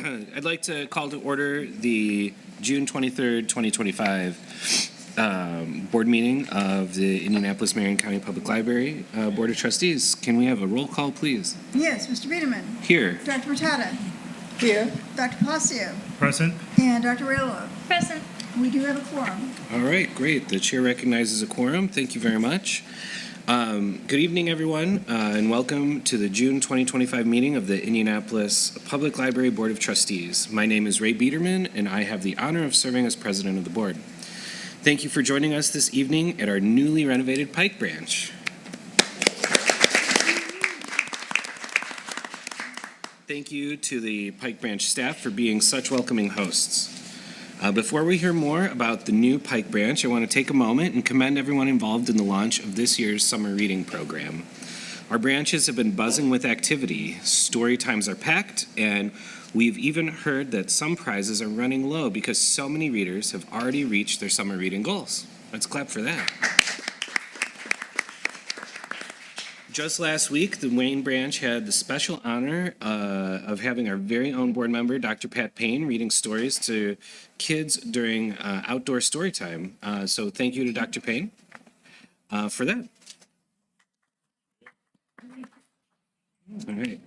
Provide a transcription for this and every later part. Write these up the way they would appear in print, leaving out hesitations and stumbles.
I'd like to call to order the June 23rd, 2025 board meeting of the Indianapolis Marion County Public Library Board of Trustees. Can we have a roll call, please? Yes, Mr. Biederman. Here. Dr. Matata. Here. Dr. Palacio. Present. And Dr. Raylo. Present. We do have a quorum. All right, great. The chair recognizes a quorum. Thank you very much. Good evening, everyone, and welcome to the June 2025 meeting of the Indianapolis Public Library Board of Trustees. My name is Ray Biederman, and I have the honor of serving as president of the board. Thank you for joining us this evening at our newly renovated Pike branch. Thank you to the Pike branch staff for being such welcoming hosts. Before we hear more about the new Pike branch, I want to take a moment and commend everyone involved in the launch of this year's summer reading program. Our branches have been buzzing with activity. Story times are packed, and we've even heard that some prizes are running low because so many readers have already reached their summer reading goals. Let's clap for that. Just last week, the Wayne branch had the special honor of having our very own board member, Dr. Pat Payne, reading stories to kids during outdoor story time. So thank you to Dr. Payne for that. All right.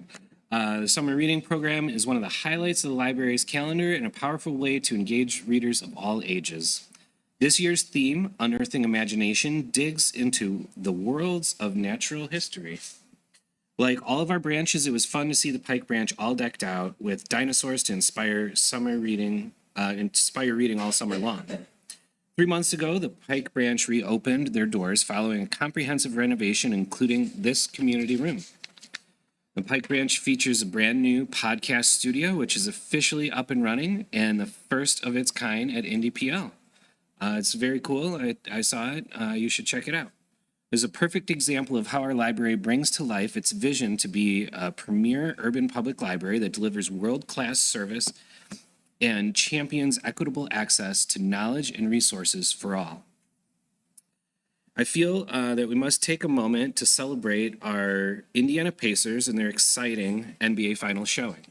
The summer reading program is one of the highlights of the library's calendar and a powerful way to engage readers of all ages. This year's theme, Unearthing Imagination, digs into the worlds of natural history. Like all of our branches, it was fun to see the Pike branch all decked out with dinosaurs to inspire reading all summer long. 3 months ago, the Pike branch reopened their doors following a comprehensive renovation, including this community room. The Pike branch features a brand new podcast studio, which is officially up and running and the first of its kind at IndyPL. It's very cool. I saw it. You should check it out. It's a perfect example of how our library brings to life its vision to be a premier urban public library that delivers world-class service and champions equitable access to knowledge and resources for all. I feel that we must take a moment to celebrate our Indiana Pacers and their exciting NBA Finals showing.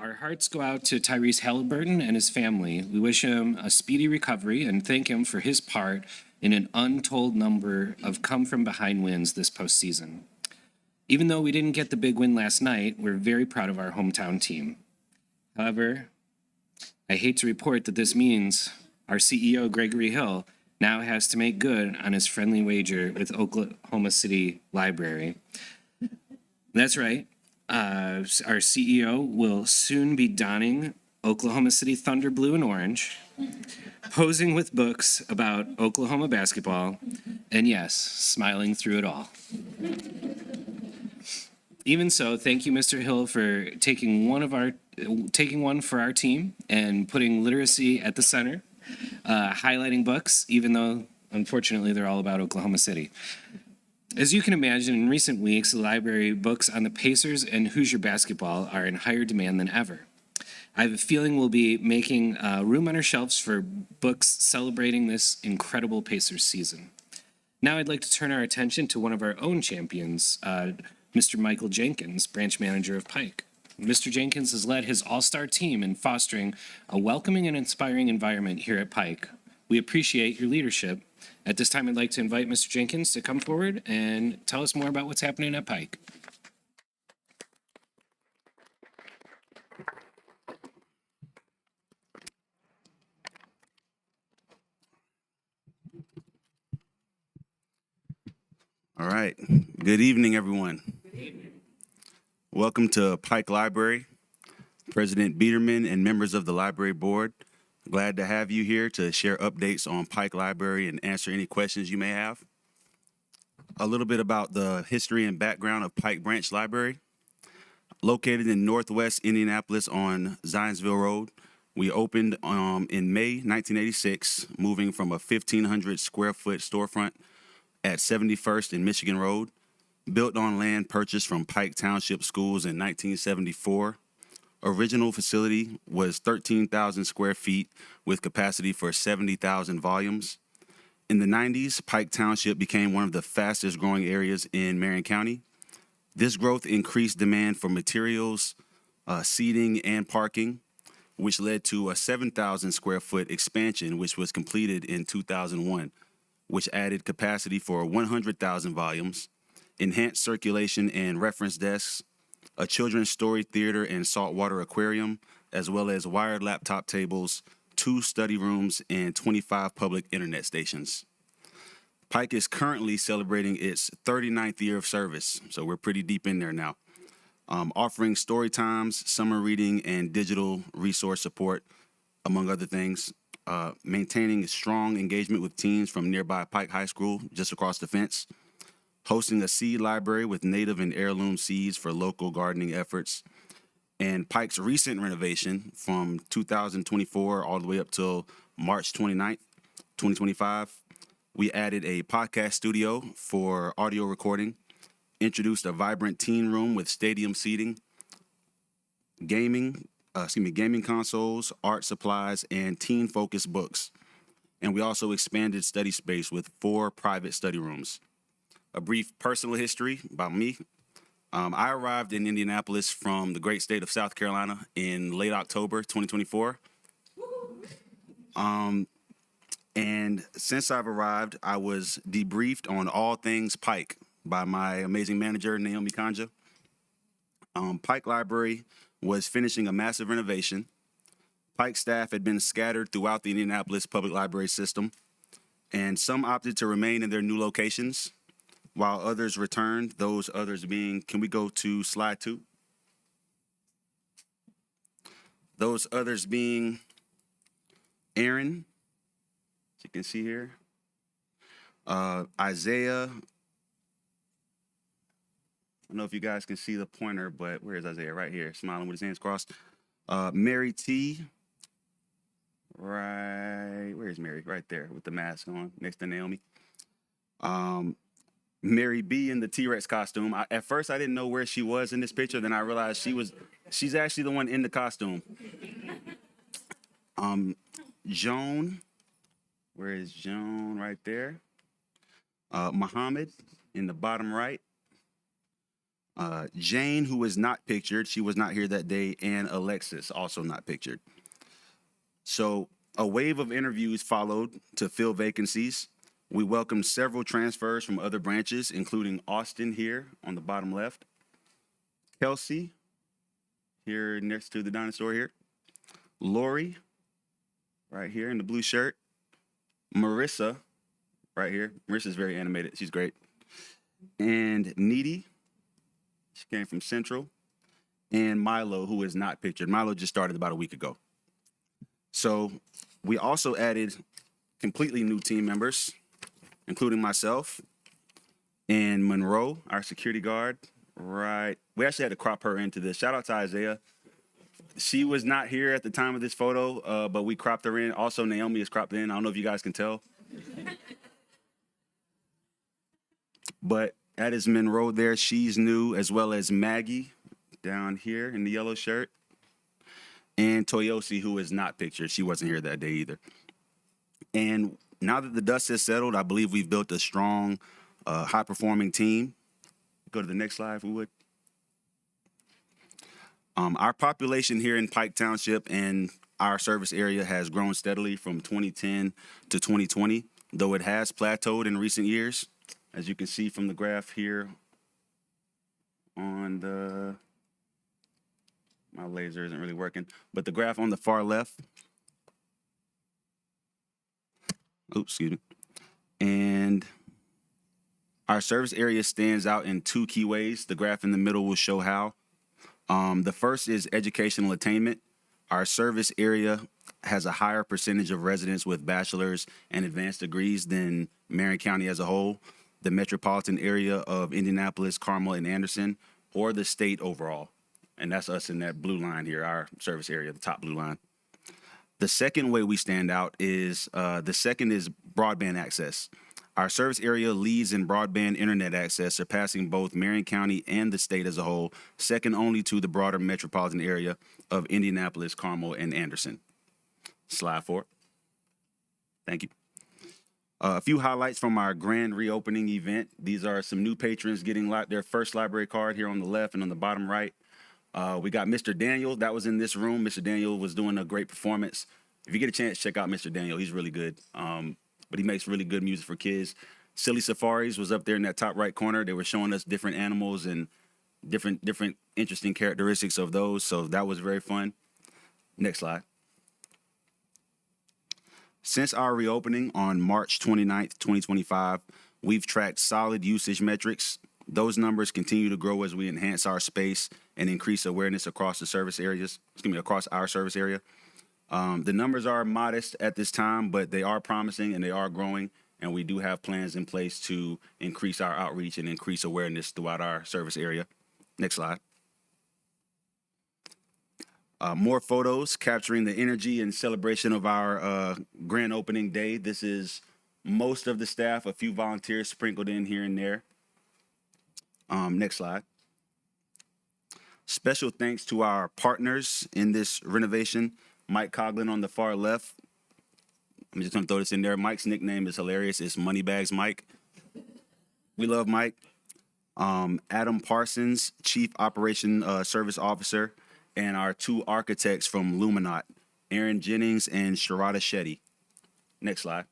Our hearts go out to Tyrese Halliburton and his family. We wish him a speedy recovery and thank him for his part in an untold number of come-from-behind wins this postseason. Even though we didn't get the big win last night, we're very proud of our hometown team. However, I hate to report that this means our CEO, Gregory Hill, now has to make good on his friendly wager with Oklahoma City Library. That's right. Our CEO will soon be donning Oklahoma City Thunder blue and orange, posing with books about Oklahoma basketball, and yes, smiling through it all. Even so, thank you, Mr. Hill, for taking one for our team and putting literacy at the center, highlighting books, even though, unfortunately, they're all about Oklahoma City. As you can imagine, in recent weeks, the library books on the Pacers and Hoosier basketball are in higher demand than ever. I have a feeling we'll be making room on our shelves for books celebrating this incredible Pacers season. Now I'd like to turn our attention to one of our own champions, Mr. Michael Jenkins, branch manager of Pike. Mr. Jenkins has led his all-star team in fostering a welcoming and inspiring environment here at Pike. We appreciate your leadership. At this time, I'd like to invite Mr. Jenkins to come forward and tell us more about what's happening at Pike. All right. Good evening, everyone. Good evening. Welcome to Pike Library. President Biederman and members of the library board, glad to have you here to share updates on Pike Library and answer any questions you may have. A little bit about the history and background of Pike Branch Library. Located in Northwest Indianapolis on Zionsville Road, we opened in May 1986, moving from a 1,500 square foot storefront at 71st and Michigan Road, built on land purchased from Pike Township Schools in 1974. Original facility was 13,000 square feet with capacity for 70,000 volumes. In the 90s, Pike Township became one of the fastest growing areas in Marion County. This growth increased demand for materials, seating, and parking, which led to a 7,000 square foot expansion, which was completed in 2001, which added capacity for 100,000 volumes, enhanced circulation and reference desks, a children's story theater and saltwater aquarium, as well as wired laptop tables, 2 study rooms, and 25 public internet stations. Pike is currently celebrating its 39th year of service, so we're pretty deep in there now. Offering story times, summer reading, and digital resource support, among other things. Maintaining strong engagement with teens from nearby Pike High School, just across the fence. Hosting a seed library with native and heirloom seeds for local gardening efforts. And Pike's recent renovation from 2024 all the way up till March 29th, 2025. We added a podcast studio for audio recording, introduced a vibrant teen room with stadium seating, gaming consoles, art supplies, and teen-focused books. And we also expanded study space with 4 private study rooms. A brief personal history about me. I arrived in Indianapolis from the great state of South Carolina in late October 2024. And since I've arrived, I was debriefed on all things Pike by my amazing manager, Naomi Kanja. Pike Library was finishing a massive renovation. Pike staff had been scattered throughout the Indianapolis public library system, and some opted to remain in their new locations, while others returned, those others being, can we go to slide 2? Those others being Aaron, as you can see here, Isaiah. I don't know if you guys can see the pointer, but where is Isaiah? Right here, smiling with his hands crossed. Mary T. Right, where's Mary? Right there with the mask on, next to Naomi. Mary B in the T-Rex costume. At first, I didn't know where she was in this picture. Then I realized she's actually the one in the costume. Joan, where is Joan? Right there. Muhammad in the bottom right. Jane, who is not pictured. She was not here that day. And Alexis, also not pictured. So a wave of interviews followed to fill vacancies. We welcomed several transfers from other branches, including Austin here on the bottom left, Kelsey here next to the dinosaur here, Lori right here in the blue shirt, Marissa right here. Marissa's very animated. She's great. And Needy, she came from Central, and Milo, who is not pictured. Milo just started about a week ago. So we also added completely new team members, including myself and Monroe, our security guard, right. We actually had to crop her into this. Shout out to Isaiah. She was not here at the time of this photo, but we cropped her in. Also, Naomi is cropped in. I don't know if you guys can tell. But that is Monroe there. She's new, as well as Maggie down here in the yellow shirt. And Toyosi, who is not pictured. She wasn't here that day either. And now that the dust has settled, I believe we've built a strong, high-performing team. Go to the next slide, if we would. Our population here in Pike Township and our service area has grown steadily from 2010 to 2020, though it has plateaued in recent years, as you can see from the graph here on the, my laser isn't really working, but the graph on the far left. Oops, excuse me. And our service area stands out in 2 key ways. The graph in the middle will show how. The first is educational attainment. Our service area has a higher percentage of residents with bachelor's and advanced degrees than Marion County as a whole, the metropolitan area of Indianapolis, Carmel, and Anderson, or the state overall. And that's us in that blue line here, our service area, the top blue line. The second way we stand out is, broadband access. Our service area leads in broadband internet access, surpassing both Marion County and the state as a whole, second only to the broader metropolitan area of Indianapolis, Carmel, and Anderson. Slide 4. Thank you. A few highlights from our grand reopening event. These are some new patrons getting their first library card here on the left and on the bottom right. We got Mr. Daniel that was in this room. Mr. Daniel was doing a great performance. If you get a chance, check out Mr. Daniel. He's really good. But he makes really good music for kids. Silly Safaris was up there in that top right corner. They were showing us different animals and different interesting characteristics of those. So that was very fun. Next slide. Since our reopening on March 29th, 2025, we've tracked solid usage metrics. Those numbers continue to grow as we enhance our space and increase awareness across the service areas, across our service area. The numbers are modest at this time, but they are promising and they are growing. And we do have plans in place to increase our outreach and increase awareness throughout our service area. Next slide. More photos capturing the energy and celebration of our grand opening day. This is most of the staff, a few volunteers sprinkled in here and there. Next slide. Special thanks to our partners in this renovation. Mike Coughlin on the far left. I'm just going to throw this in there. Mike's nickname is hilarious. It's Moneybags Mike. We love Mike. Adam Parsons, Chief Operation Service Officer, and our two architects from Luminat, Aaron Jennings and Sharada Shetty. Next slide.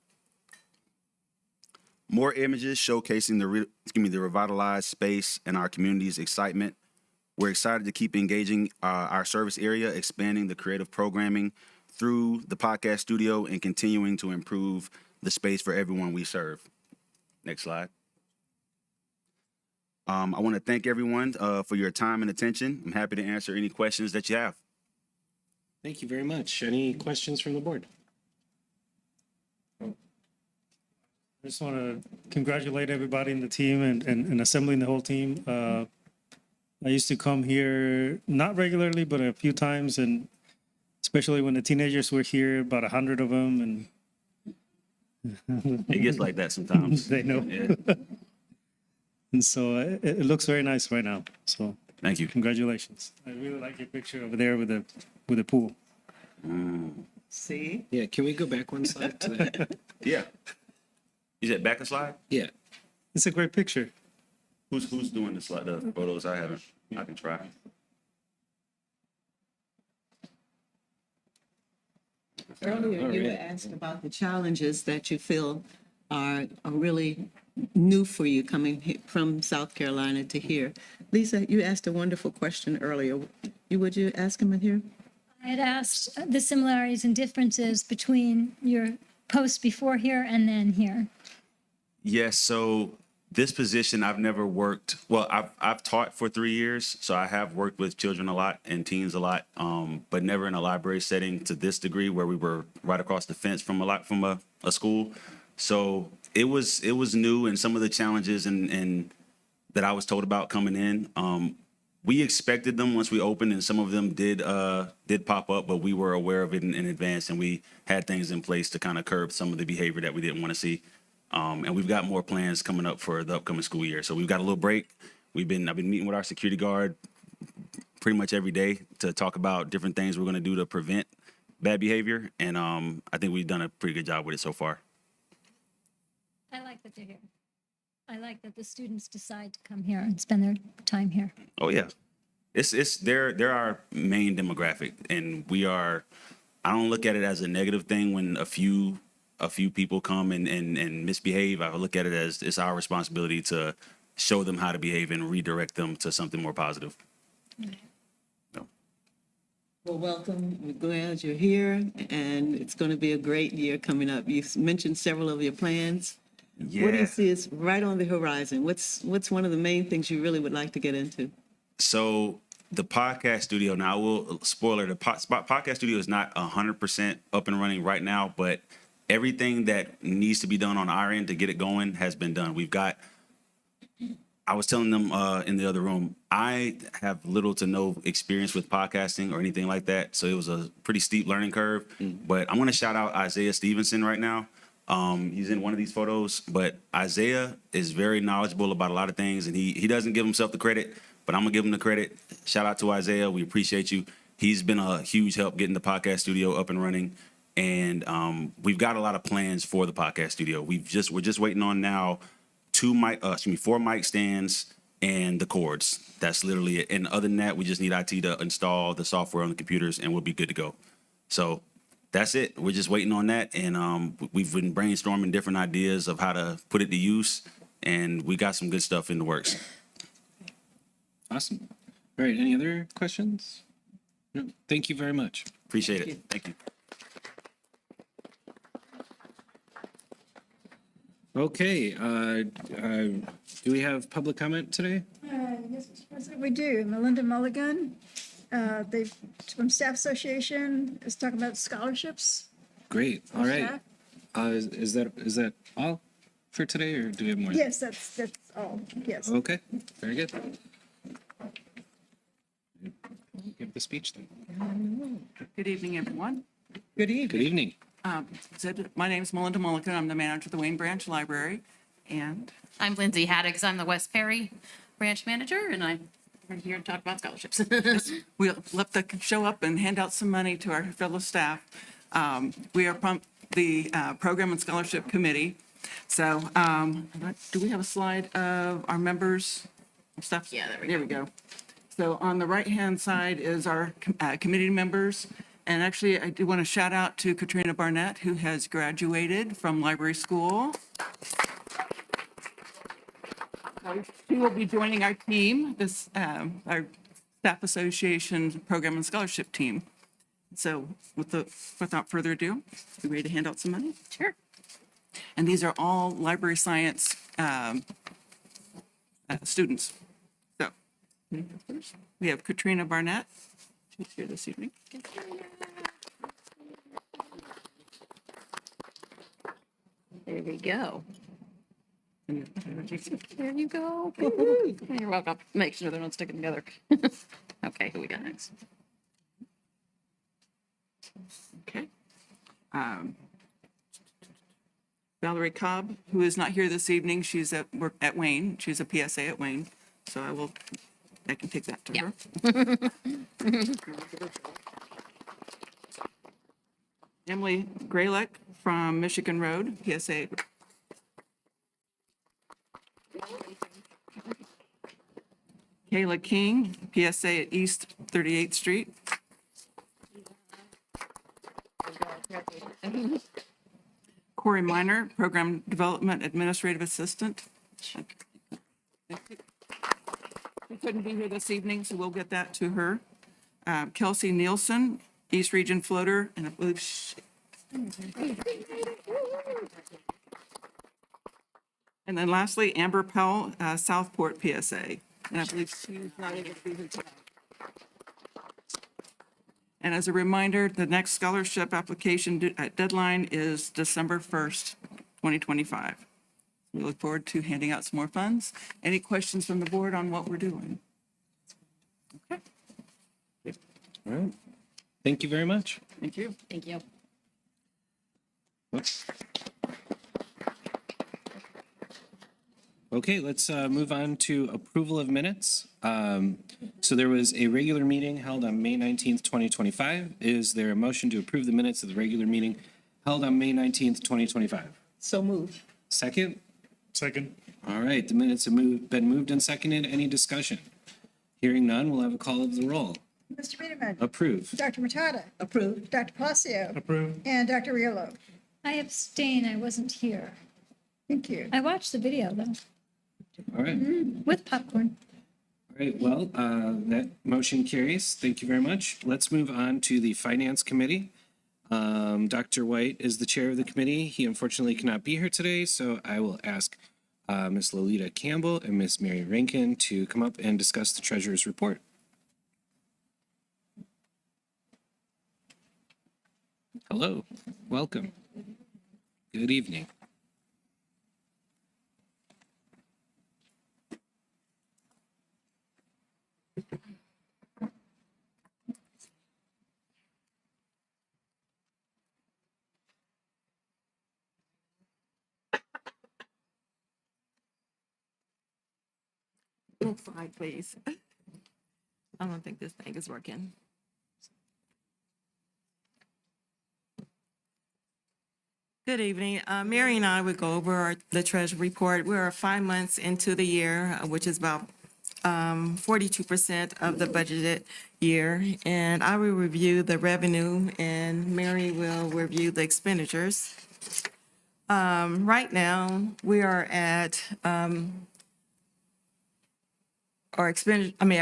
More images showcasing the revitalized space and our community's excitement. We're excited to keep engaging our service area, expanding the creative programming through the podcast studio and continuing to improve the space for everyone we serve. Next slide. I want to thank everyone for your time and attention. I'm happy to answer any questions that you have. Thank you very much. Any questions from the board? I just want to congratulate everybody in the team and assembling the whole team. I used to come here, not regularly, but a few times, and especially when the teenagers were here, about 100 of them, and It gets like that sometimes. they know. Yeah. And so it looks very nice right now. So Thank you. congratulations. I really like your picture over there with the pool. See? Yeah, can we go back one slide to that? Yeah. Is it back a slide? Yeah. It's a great picture. Who's doing the slide? The photos I haven't. I can try. Earlier, you were asked about the challenges that you feel are really new for you coming from South Carolina to here. Lisa, you asked a wonderful question earlier. Would you ask him in here? I had asked the similarities and differences between your post before here and then here. Yes. So this position, I've never worked. Well, I've taught for 3 years, so I have worked with children a lot and teens a lot, but never in a library setting to this degree where we were right across the fence from a school. So it was new, and some of the challenges and that I was told about coming in. We expected them once we opened, and some of them did pop up, but we were aware of it in advance, and we had things in place to kind of curb some of the behavior that we didn't want to see. And we've got more plans coming up for the upcoming school year. So we've got a little break. I've been meeting with our security guard pretty much every day to talk about different things we're going to do to prevent bad behavior, and I think we've done a pretty good job with it so far. I like that they're here. I like that the students decide to come here and spend their time here. Oh yeah, they're our main demographic, and I don't look at it as a negative thing when a few people come and misbehave. I look at it as it's our responsibility to show them how to behave and redirect them to something more positive. So, Well, welcome. We're glad you're here, and it's going to be a great year coming up. You mentioned several of your plans. What do you see is right on the horizon? What's one of the main things you really would like to get into? So the podcast studio, now I will spoiler, the podcast studio is not 100% up and running right now, but everything that needs to be done on our end to get it going has been done. I was telling them in the other room, I have little to no experience with podcasting or anything like that. So it was a pretty steep learning curve. But I'm going to shout out Isaiah Stevenson right now. He's in one of these photos, but Isaiah is very knowledgeable about a lot of things, and he doesn't give himself the credit, but I'm gonna give him the credit. Shout out to Isaiah. We appreciate you. He's been a huge help getting the podcast studio up and running. And we've got a lot of plans for the podcast studio. We're just waiting on now 4 mic stands and the cords. That's literally it. And other than that, we just need IT to install the software on the computers, and we'll be good to go. So that's it. We're just waiting on that, and we've been brainstorming different ideas of how to put it to use, and we got some good stuff in the works. Awesome. All right. Any other questions? No. Thank you very much. Appreciate it. Thank you. Okay. Do we have public comment today? Yes, Mr. President, we do. Melinda Mulligan, from Staff Association, is talking about scholarships. Great. All right. Staff. Is that all for today, or do we have more? Yes, that's all, yes. Okay. Very good. Give the speech then. Good evening, everyone. Good evening. Good evening. My name is Melinda Mulligan. I'm the manager of the Wayne Branch Library. And I'm Lindsay Haddix. I'm the West Perry branch manager, and I'm here to talk about scholarships. we'll love to show up and hand out some money to our fellow staff. We are from the Program and Scholarship Committee. So do we have a slide of our members stuff? Yeah, there we There we go. So on the right-hand side is our committee members. And actually, I do want to shout out to Katrina Barnett, who has graduated from library school. She will be joining our team, our Staff Association Program and Scholarship team. So without further ado, we ready to hand out some money? Sure. And these are all library science students. So we have Katrina Barnett. She's here this evening. There we go. There you go. You're welcome. Make sure they're not sticking together. Okay, who we got next? Okay. Valerie Cobb, who is not here this evening, she's at work at Wayne. She's a PSA at Wayne. So I can take that to Yeah. her. Emily Grayleck from Michigan Road, PSA. Kayla King, PSA at East 38th Street. Corey Miner, Program Development Administrative Assistant. She couldn't be here this evening, so we'll get that to her. Kelsey Nielsen, East Region Floater, and I believe and then lastly, Amber Powell, Southport PSA, and I believe she's not able to be here tonight. And as a reminder, the next scholarship application deadline is December 1st, 2025. We look forward to handing out some more funds. Any questions from the board on what we're doing? Okay, All right. Thank you very much. thank you. Thank you. Whoops. Okay, let's move on to approval of minutes. So there was a regular meeting held on May 19th, 2025. Is there a motion to approve the minutes of the regular meeting held on May 19th, 2025? So moved. Second? Second. All right, the minutes have been moved and seconded. Any discussion? Hearing none, we'll have a call of the roll. Mr. Biederman. Approved. Dr. Matada. Approved. Dr. Palacio. Approved. And Dr. Riolo. I abstain. I wasn't here. Thank you. I watched the video though, All right. with popcorn. All right, well, that motion carries. Thank you very much. Let's move on to the Finance Committee. Dr. White is the chair of the committee. He unfortunately cannot be here today, so I will ask Ms. Lolita Campbell and Ms. Mary Rankin to come up and discuss the treasurer's report. Hello, welcome. Good evening. Next slide, please. I don't think this thing is working. Good evening. Mary and I would go over the treasury report. We're 5 months into the year, which is about 42% of the budgeted year. And I will review the revenue and Mary will review the expenditures. Right now, we are at, our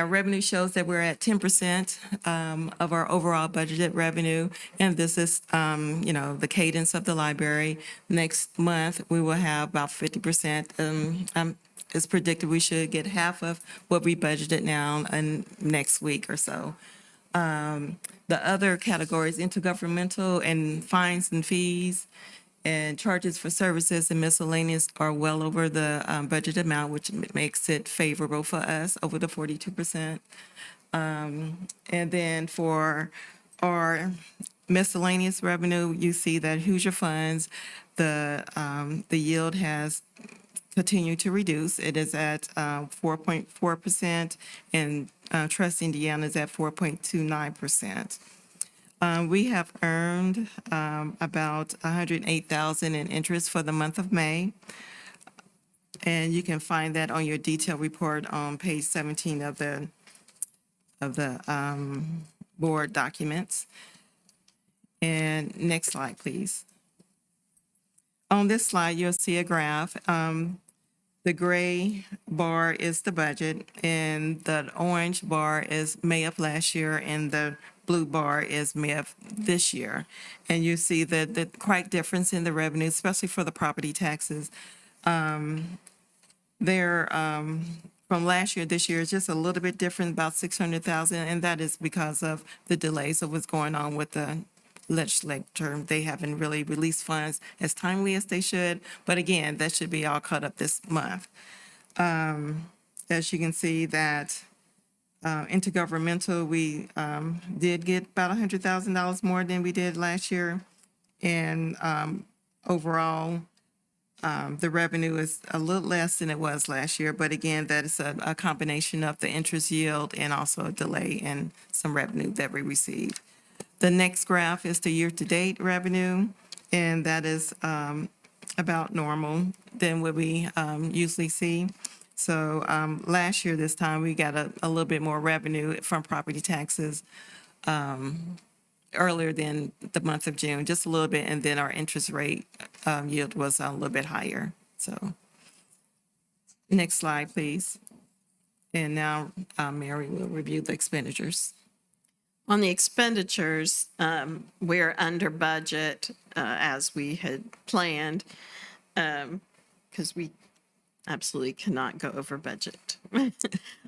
revenue shows that we're at 10% of our overall budgeted revenue. And this is, the cadence of the library. Next month, we will have about 50%. It's predicted we should get half of what we budgeted now in next week or so. The other categories, intergovernmental and fines and fees and charges for services and miscellaneous are well over the budget amount, which makes it favorable for us, over the 42%. And then for our miscellaneous revenue, you see that Hoosier funds, the yield has continued to reduce. It is at 4.4%, and Trust Indiana is at 4.29%. We have earned about $108,000 in interest for the month of May. And you can find that on your detailed report on page 17 of the board documents. And next slide, please. On this slide, you'll see a graph. The gray bar is the budget, and the orange bar is May of last year, and the blue bar is May of this year. And you see the quite difference in the revenue, especially for the property taxes. They're from last year, this year is just a little bit different, about 600,000, and that is because of the delays of what's going on with the legislature. They haven't really released funds as timely as they should, but again, that should be all caught up this month. As you can see that intergovernmental, we did get about $100,000 more than we did last year. And overall, the revenue is a little less than it was last year. But again, that is a combination of the interest yield and also a delay in some revenue that we received. The next graph is the year-to-date revenue, and that is about normal than what we usually see. So last year, this time, we got a little bit more revenue from property taxes earlier than the month of June, just a little bit, and then our interest rate yield was a little bit higher. So next slide, please. And now Mary will review the expenditures. On the expenditures, we're under budget as we had planned because we absolutely cannot go over budget.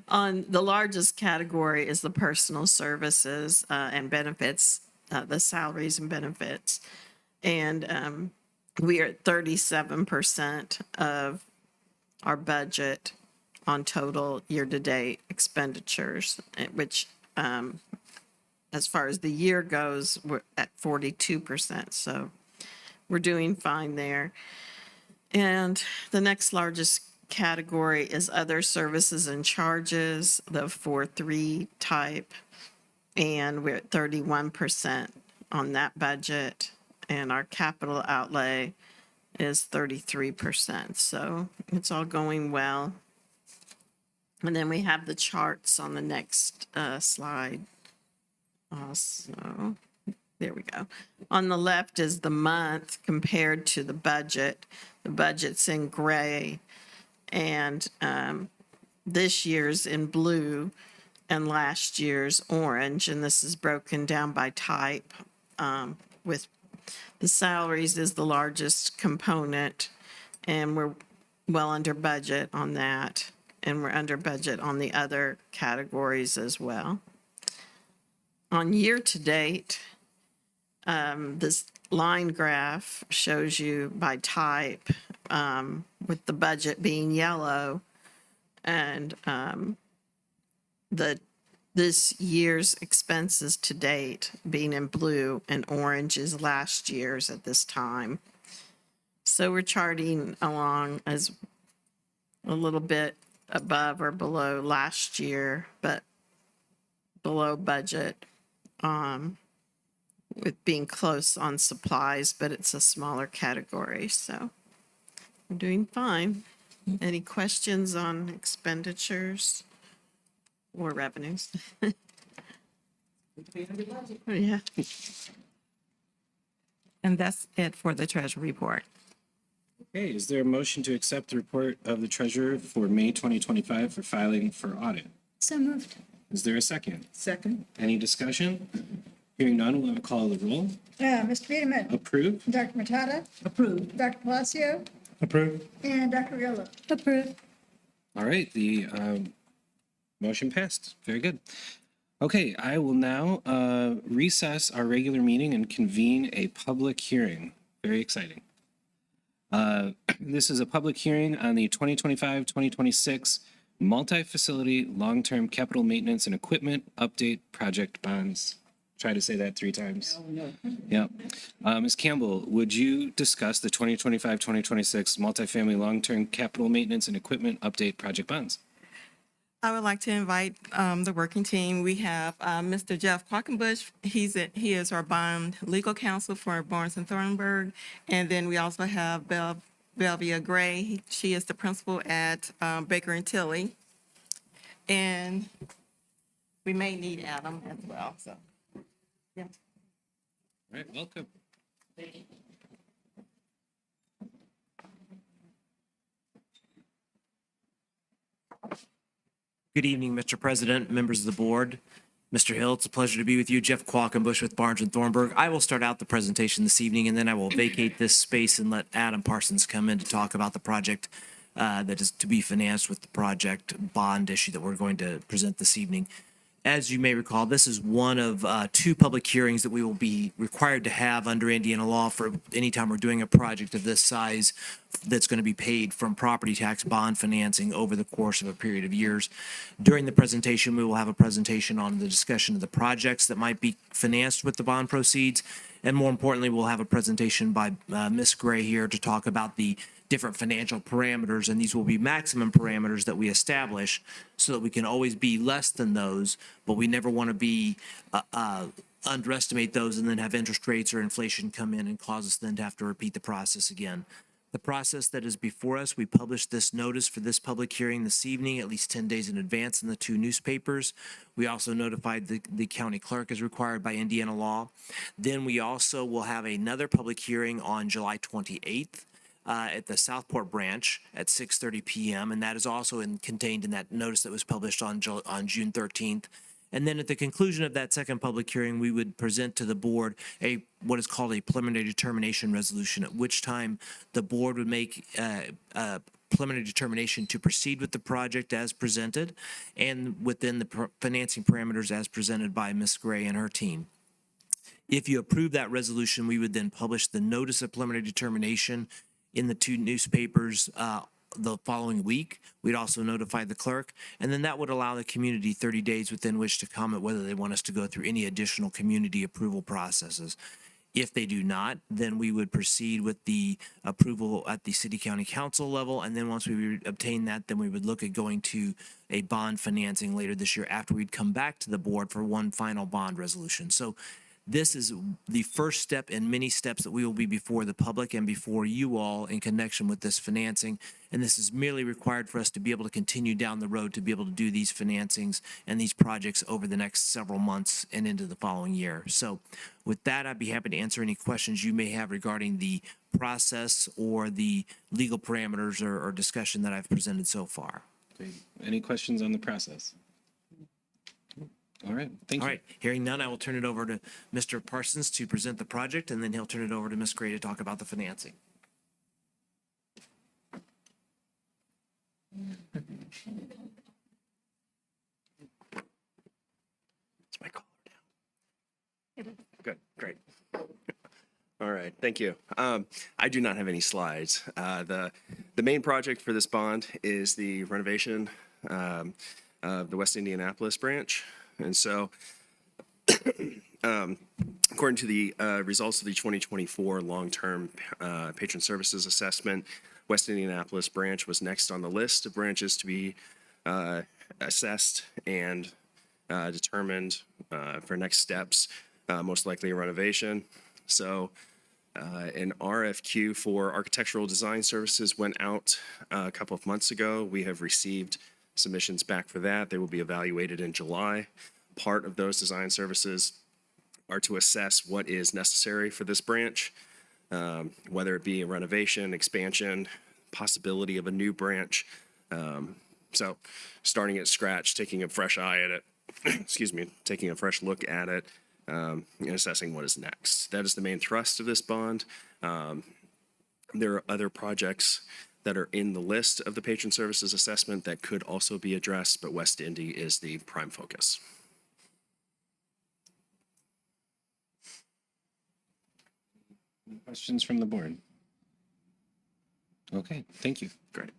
On the largest category is the personal services and benefits, the salaries and benefits. And we are at 37% of our budget on total year-to-date expenditures, which as far as the year goes, we're at 42%. So we're doing fine there. And the next largest category is other services and charges, the 4.3 type. And we're at 31% on that budget. And our capital outlay is 33%. So it's all going well. And then we have the charts on the next slide. Also, there we go. On the left is the month compared to the budget. The budget's in gray, and this year's in blue, and last year's orange. And this is broken down by type. With the salaries is the largest component, and we're well under budget on that, and we're under budget on the other categories as well. On year-to-date, this line graph shows you by type, with the budget being yellow, and this year's expenses to date being in blue, and orange is last year's at this time. So we're charting along as a little bit above or below last year, but below budget with being close on supplies, but it's a smaller category, so we're doing fine. Any questions on expenditures or revenues? Yeah. And that's it for the treasury report. Okay, is there a motion to accept the report of the treasurer for May 2025 for filing for audit? So moved. Is there a second? Second. Any discussion? Hearing none, we'll have a call of the roll. Mr. Peterman, Approved? Dr. Matata, Approved. Dr. Palacio, Approved. and Dr. Riolo. Approved. All right, the motion passed. Very good. Okay, I will now recess our regular meeting and convene a public hearing. Very exciting. This is a public hearing on the 2025-2026 multi-facility long-term capital maintenance and equipment update project bonds. Try to say that 3 times. Yeah. Ms. Campbell, would you discuss the 2025-2026 multifamily long-term capital maintenance and equipment update project bonds? I would like to invite the working team. We have Mr. Jeff Quackenbush. He is our bond legal counsel for Barnes and Thornburg. And then we also have Belvia Gray. She is the principal at Baker and Tilly. And we may need Adam as well, so. Yeah. All right, welcome. Good evening, Mr. President, members of the board. Mr. Hill, it's a pleasure to be with you. Jeff Quackenbush with Barnes and Thornburg. I will start out the presentation this evening, and then I will vacate this space and let Adam Parsons come in to talk about the project that is to be financed with the project bond issue that we're going to present this evening. As you may recall, this is one of 2 public hearings that we will be required to have under Indiana law for any time we're doing a project of this size that's going to be paid from property tax bond financing over the course of a period of years. During the presentation, we will have a presentation on the discussion of the projects that might be financed with the bond proceeds. And more importantly, we'll have a presentation by Ms. Gray here to talk about the different financial parameters, and these will be maximum parameters that we establish so that we can always be less than those, but we never want to be underestimate those and then have interest rates or inflation come in and cause us then to have to repeat the process again. The process that is before us, we published this notice for this public hearing this evening, at least 10 days in advance in the 2 newspapers. We also notified the county clerk as required by Indiana law. Then we also will have another public hearing on July 28th. At the Southport branch at 6:30 p.m. And that is also contained in that notice that was published on June 13th. And then at the conclusion of that second public hearing, we would present to the board what is called a preliminary determination resolution, at which time the board would make a preliminary determination to proceed with the project as presented and within the financing parameters as presented by Ms. Gray and her team. If you approve that resolution, we would then publish the notice of preliminary determination in the 2 newspapers the following week. We'd also notify the clerk, and then that would allow the community 30 days within which to comment whether they want us to go through any additional community approval processes. If they do not, then we would proceed with the approval at the city county council level, and then once we obtain that, then we would look at going to a bond financing later this year after we'd come back to the board for one final bond resolution. So this is the first step in many steps that we will be before the public and before you all in connection with this financing. And this is merely required for us to be able to continue down the road to be able to do these financings and these projects over the next several months and into the following year. So with that, I'd be happy to answer any questions you may have regarding the process or the legal parameters or discussion that I've presented so far. Any questions on the process? All right, thank you. All right, hearing none, I will turn it over to Mr. Parsons to present the project, and then he'll turn it over to Ms. Gray to talk about the financing. It's my collar down. Good, great. All right, thank you. I do not have any slides. The main project for this bond is the renovation of the West Indianapolis branch. And so, according to the results of the 2024 long-term patron services assessment, West Indianapolis branch was next on the list of branches to be assessed and determined for next steps. most likely a renovation. So an RFQ for architectural design services went out a couple of months ago. We have received submissions back for that. They will be evaluated in July. Part of those design services are to assess what is necessary for this branch, whether it be a renovation, expansion, possibility of a new branch. So starting at scratch, taking a fresh eye at it, excuse me, taking a fresh look at it, and assessing what is next. That is the main thrust of this bond. There are other projects that are in the list of the patron services assessment that could also be addressed, but West Indy is the prime focus. Questions from the board? Okay, thank you. Great.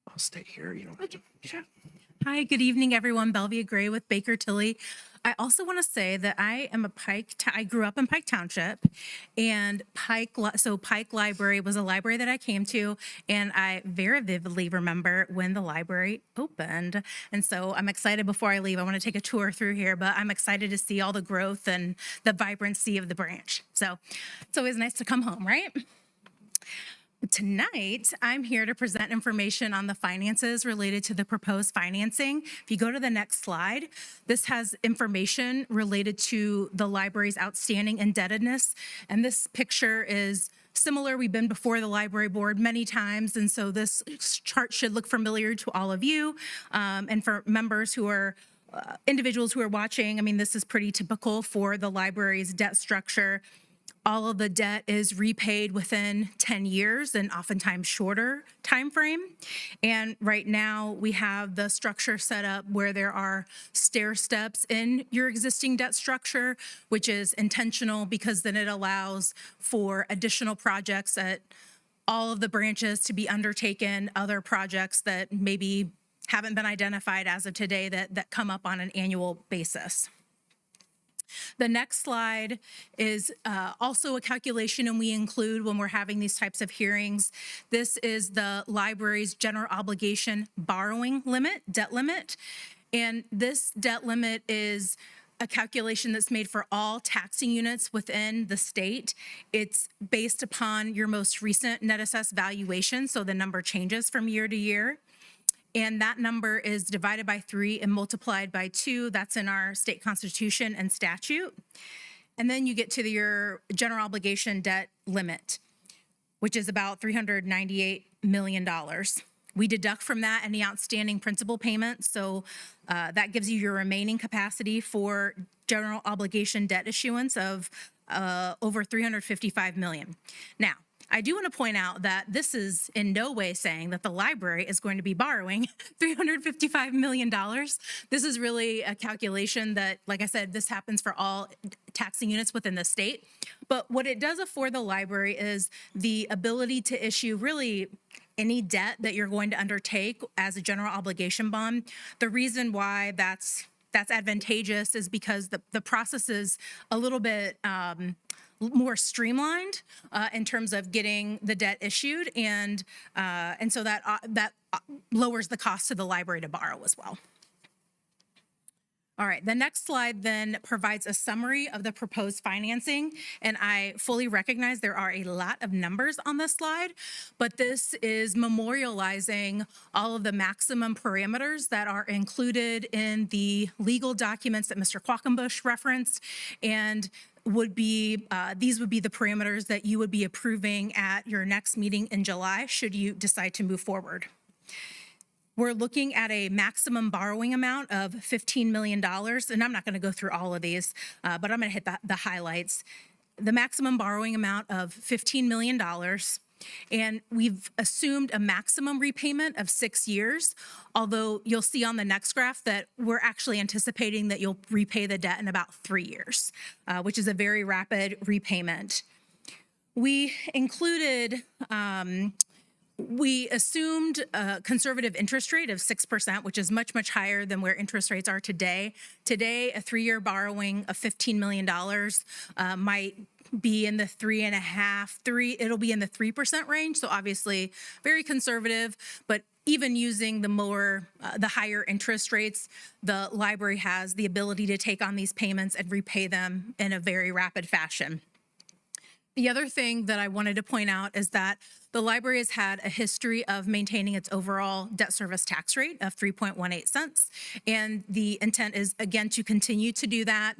I'll stay here. You don't have to. Yeah. Hi, good evening, everyone. Belvia Gray with Baker Tilly. I also want to say that I am a I grew up in Pike Township, and Pike Library was a library that I came to, and I very vividly remember when the library opened. And so I'm excited. Before I leave, I want to take a tour through here, but I'm excited to see all the growth and the vibrancy of the branch. So it's always nice to come home, right? Tonight, I'm here to present information on the finances related to the proposed financing. If you go to the next slide, this has information related to the library's outstanding indebtedness. And this picture is similar. We've been before the library board many times, and so this chart should look familiar to all of you. And for members who are individuals who are watching, I mean, this is pretty typical for the library's debt structure. All of the debt is repaid within 10 years and oftentimes shorter time frame. And right now we have the structure set up where there are stair steps in your existing debt structure, which is intentional because then it allows for additional projects at all of the branches to be undertaken, other projects that maybe haven't been identified as of today that come up on an annual basis. The next slide is also a calculation, and we include when we're having these types of hearings. This is the library's general obligation borrowing limit, debt limit. And this debt limit is a calculation that's made for all taxing units within the state. It's based upon your most recent net assessed valuation, so the number changes from year to year. And that number is divided by 3 and multiplied by 2. That's in our state constitution and statute. And then you get to your general obligation debt limit, which is about $398 million. We deduct from that any outstanding principal payments. So that gives you your remaining capacity for general obligation debt issuance of over $355 million. Now, I do want to point out that this is in no way saying that the library is going to be borrowing $355 million. This is really a calculation that, like I said, this happens for all taxing units within the state. But what it does afford the library is the ability to issue really any debt that you're going to undertake as a general obligation bond. The reason why that's advantageous is because the process is a little bit more streamlined in terms of getting the debt issued, and so that lowers the cost to the library to borrow as well. All right, the next slide then provides a summary of the proposed financing, and I fully recognize there are a lot of numbers on this slide, but this is memorializing all of the maximum parameters that are included in the legal documents that Mr. Quackenbush referenced, and these would be the parameters that you would be approving at your next meeting in July, should you decide to move forward. We're looking at a maximum borrowing amount of $15 million, and I'm not going to go through all of these, but I'm going to hit the highlights. The maximum borrowing amount of $15 million, and we've assumed a maximum repayment of 6 years, although you'll see on the next graph that we're actually anticipating that you'll repay the debt in about 3 years, which is a very rapid repayment. We included We assumed a conservative interest rate of 6%, which is much, much higher than where interest rates are today. Today, a 3-year borrowing of $15 million might be in the 3.5, it'll be in the 3% range. So obviously very conservative, but even using the higher interest rates, the library has the ability to take on these payments and repay them in a very rapid fashion. The other thing that I wanted to point out is that the library has had a history of maintaining its overall debt service tax rate of 3.18 cents. And the intent is, again, to continue to do that.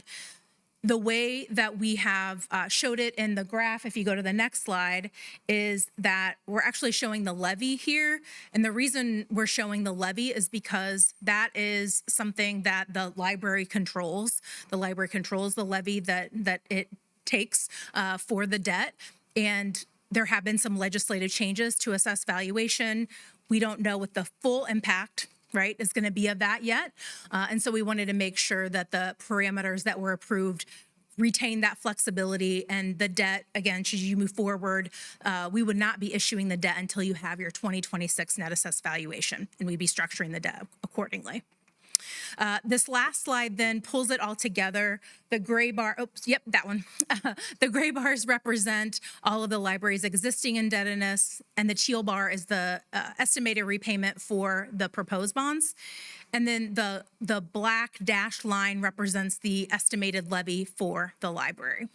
The way that we have showed it in the graph, if you go to the next slide, is that we're actually showing the levy here. And the reason we're showing the levy is because that is something that the library controls. The library controls the levy that it takes for the debt. And there have been some legislative changes to assess valuation. We don't know what the full impact, right, is going to be of that yet. And so we wanted to make sure that the parameters that were approved retain that flexibility, and the debt, again, should you move forward, we would not be issuing the debt until you have your 2026 net assessed valuation, and we'd be structuring the debt accordingly. This last slide then pulls it all together. The gray bar, that one. The gray bars represent all of the library's existing indebtedness, and the teal bar is the estimated repayment for the proposed bonds. And then the black dashed line represents the estimated levy for the library.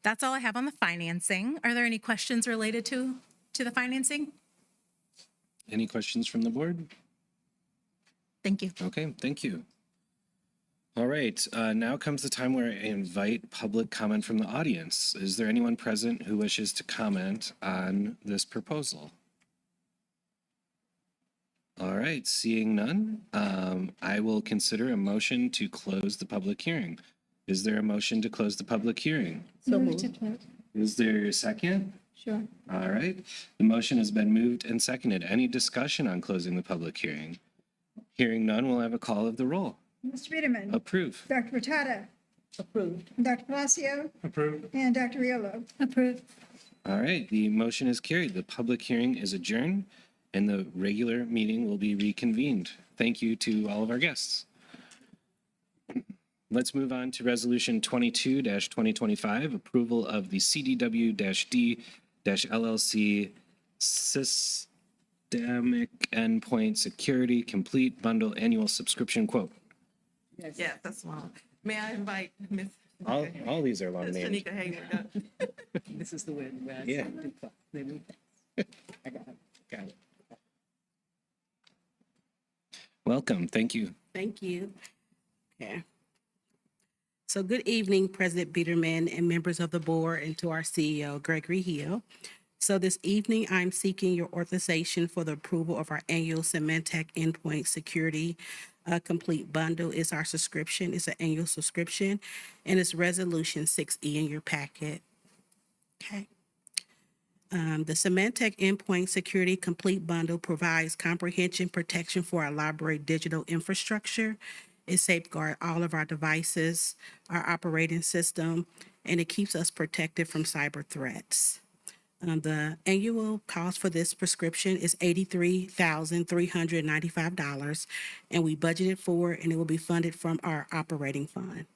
That's all I have on the financing. Are there any questions related to the financing? Any questions from the board? Thank you. Okay, thank you. All right, now comes the time where I invite public comment from the audience. Is there anyone present who wishes to comment on this proposal? All right, seeing none, I will consider a motion to close the public hearing. Is there a motion to close the public hearing? Move to close. Is there a second? Sure. All right, the motion has been moved and seconded. Any discussion on closing the public hearing? Hearing none, we'll have a call of the roll. Mr. Biederman. Approve. Dr. Bertada. Approved. Dr. Palacio. Approved. And Dr. Riolo. Approved. All right, the motion is carried. The public hearing is adjourned and the regular meeting will be reconvened. Thank you to all of our guests. Let's move on to Resolution 22-2025, approval of the CDW-D-LLC Systemic Endpoint Security Complete Bundle Annual Subscription Quote. Yeah, that's one. May I invite Ms. All these are long Ms. names. Shanika Hayward up? This is the way I Yeah. They move fast. I got it. Got it. Welcome, thank you. Thank you. Okay. So good evening, President Biederman and members of the board, and to our CEO, Gregory Hill. So this evening, I'm seeking your authorization for the approval of our annual Symantec Endpoint Security Complete Bundle. It's our subscription. It's an annual subscription, and it's Resolution 6E in your packet. Okay. The Symantec Endpoint Security Complete Bundle provides comprehensive protection for our library digital infrastructure. It safeguards all of our devices, our operating system, and it keeps us protected from cyber threats. The annual cost for this prescription is $83,395, and we budgeted for it, and it will be funded from our operating fund.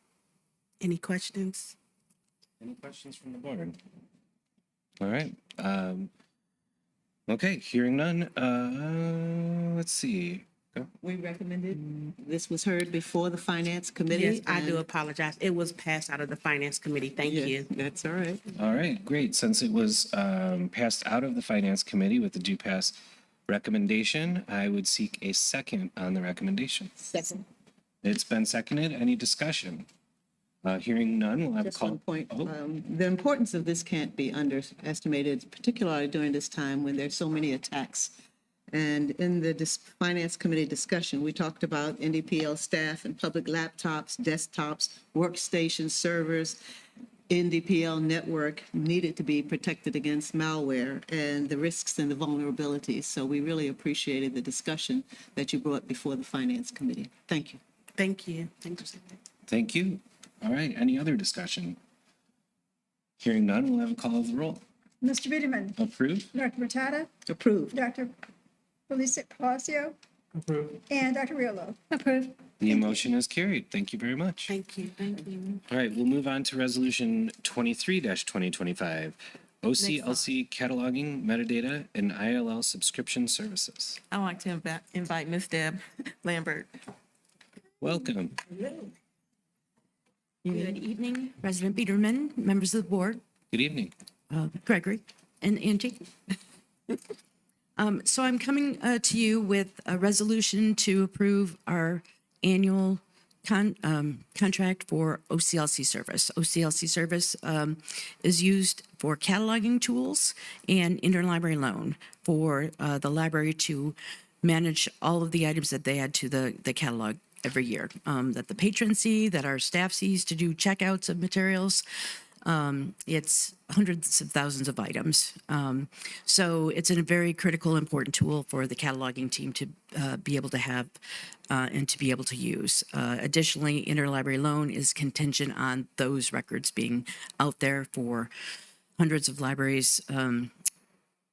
Any questions? Any questions from the board? All right. Okay, hearing none. Let's see. Go. We recommended, this was heard before the Finance Committee. Yes, I do and- apologize. It was passed out of the Finance Committee. Thank Yes, you. That's all right. All right, great. Since it was passed out of the Finance Committee with the due pass recommendation, I would seek a second on the recommendation. Second. It's been seconded. Any discussion? Hearing none, we'll have a Just call. one point. Oh, The importance of this can't be underestimated, particularly during this time when there's so many attacks. And in the Finance Committee discussion, we talked about NDPL staff and public laptops, desktops, workstations, servers. NDPL network needed to be protected against malware and the risks and the vulnerabilities. So we really appreciated the discussion that you brought before the Finance Committee. Thank you. Thank you. Thank you. thank you. All right, any other discussion? Hearing none, we'll have a call of the roll. Mr. Biederman. Approve? Dr. Bertada. Approved. Dr. Palacio. Approved. And Dr. Riolo. Approved. The motion is carried. Thank you very much. Thank you. Thank you. All right, we'll move on to Resolution 23-2025, OCLC cataloging, metadata, and ILL subscription services. I'd like to invite Ms. Deb Lambert. Welcome. Good evening, President Biederman, members of the board, Good evening. Gregory and Angie. So I'm coming to you with a resolution to approve our annual contract for OCLC service. OCLC service is used for cataloging tools and interlibrary loan for the library to manage all of the items that they add to the catalog every year, that the patrons see, that our staff sees to do checkouts of materials. It's hundreds of thousands of items. So it's a very critical, important tool for the cataloging team to be able to have and to be able to use. Additionally, interlibrary loan is contingent on those records being out there for hundreds of libraries,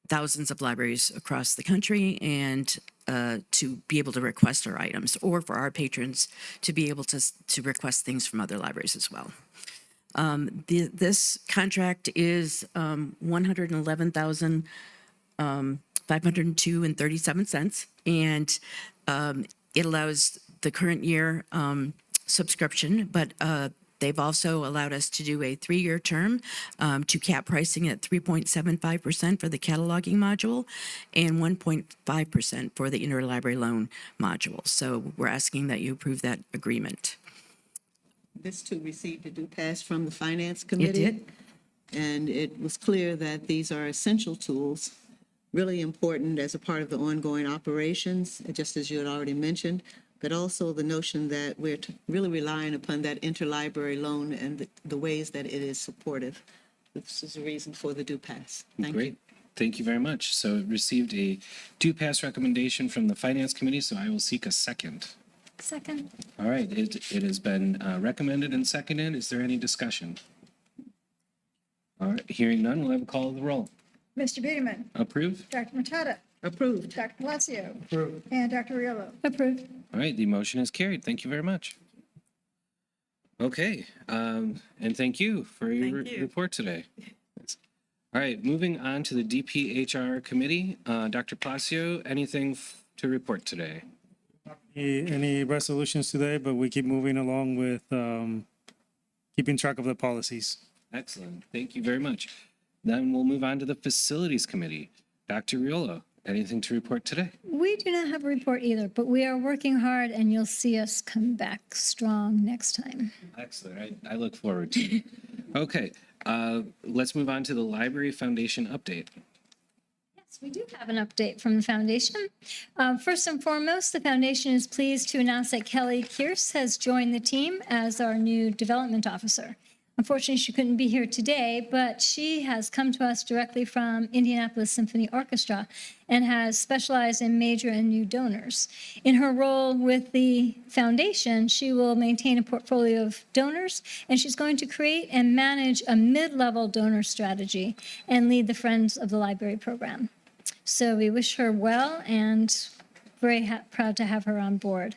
thousands of libraries across the country, and to be able to request our items, or for our patrons to be able to request things from other libraries as well. This contract is $111,502.37, and it allows the current year subscription, but they've also allowed us to do a 3-year term to cap pricing at 3.75% for the cataloging module and 1.5% for the interlibrary loan module. So we're asking that you approve that agreement. This too received a due pass from the Finance Committee. It did. And it was clear that these are essential tools, really important as a part of the ongoing operations, just as you had already mentioned, but also the notion that we're really relying upon that interlibrary loan and the ways that it is supportive. This is the reason for the due pass. Thank Great. you. Thank you very much. So it received a due pass recommendation from the Finance Committee, so I will seek a second. Second. All right, it has been recommended and seconded. Is there any discussion? All right, hearing none, we'll have a call of the roll. Mr. Biederman, Approve? Dr. Matata, Approved. Dr. Palacio, and Dr. Riolo. Approved. All right, the motion is carried. Thank you very much. Okay, and thank you for your Thank you. report today. All right, moving on to the DPHR committee. Dr. Palacio, anything to report today? Any resolutions today, but we keep moving along with keeping track of the policies. Excellent. Thank you very much. Then we'll move on to the facilities committee. Dr. Riolo, anything to report today? We do not have a report either, but we are working hard and you'll see us come back strong next time. Excellent. I look forward to it. Okay, let's move on to the Library Foundation update. Yes, we do have an update from the foundation. First and foremost, the foundation is pleased to announce that Kelly Kierce has joined the team as our new development officer. Unfortunately, she couldn't be here today, but she has come to us directly from Indianapolis Symphony Orchestra and has specialized in major and new donors. In her role with the foundation, she will maintain a portfolio of donors, and she's going to create and manage a mid-level donor strategy and lead the Friends of the Library program. So we wish her well and very proud to have her on board.